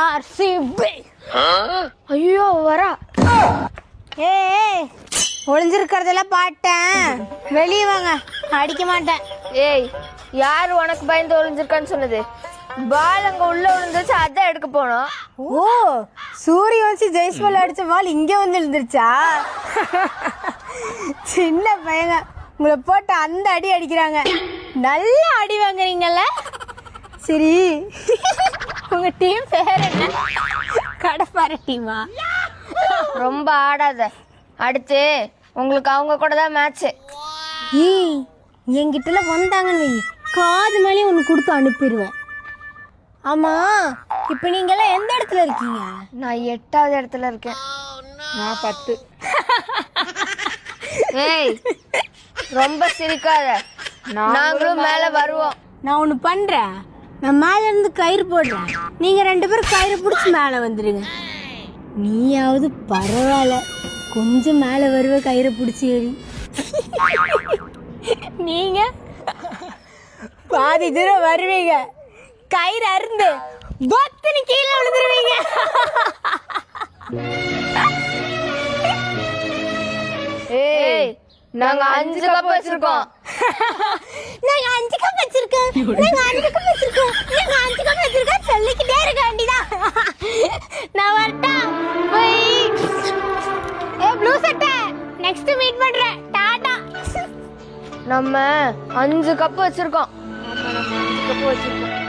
RCB. ஐயோ வரா. ஏய் ஒளிஞ்சிருக்கிறதெல்லாம் பாட்டேன், வெளியே வாங்க, அடிக்க மாட்டேன். ஏய் யார் உனக்கு பயந்து ஒளிஞ்சிருக்கான்னு சொன்னது? பால் அங்க உள்ள விழுந்துச்சு, அதான் எடுக்க போனோம். ஓ சூரியவன்சி ஜெய்ஸ்வால் அடிச்ச பால் இங்க வந்து விழுந்துருச்சா? சின்ன பையங்க உங்களை போட்டு அந்த அடி அடிக்கிறாங்க, நல்ல அடி வாங்குறீங்கல்ல. சரி உங்க டீம் பேர் என்ன? கடப்பாறை டீமா? ரொம்ப ஆடாத, அடுத்து உங்களுக்கு அவங்க கூட தான் மேட்ச். ஏய் என்கிட்ட வந்தாங்கன்னு வை, காது மேலேயும் ஒன்று கொடுத்து அனுப்பிடுவேன். ஆமா இப்போ நீங்கெல்லாம் எந்த இடத்துல இருக்கீங்க? நான் 8வது இடத்துல இருக்கேன். நான் 10. ஏய் ரொம்ப சிரிக்காத, நாங்களும் மேல வருவோம். நான் ஒன்று பண்ணுறேன், நான் மேலே இருந்து கயிறு போடுறேன், நீங்கள் 2 பேரும் கயிறு பிடிச்சி மேலே வந்துடுங்க. நீயாவது பரவாயில்ல, கொஞ்சம் மேலே வருவ கயிறு பிடிச்சி ஏறி. நீங்கள் பாதி தூரம் வருவீங்க, கயிறு அருந்து பத்துன்னு கீழே விழுந்துருவீங்க. ஏய் நாங்க 5 கப் வச்சிருக்கோம். நாங்க 5 கப் வச்சிருக்கோம், நாங்க 5 கப் வச்சிருக்கோம், நாங்க 5 கப் வச்சிருக்கோம் சொல்லிக்கிட்டே இருக்க வேண்டியதான். நான் வரட்டா போய். ஏ ப்ளூ சட்டை, நெக்ஸ்ட் மீட் பண்றேன், டாடா. நம்ம 5 கப் வச்சிருக்கோம். 5 கப் வச்சிருக்கோம்.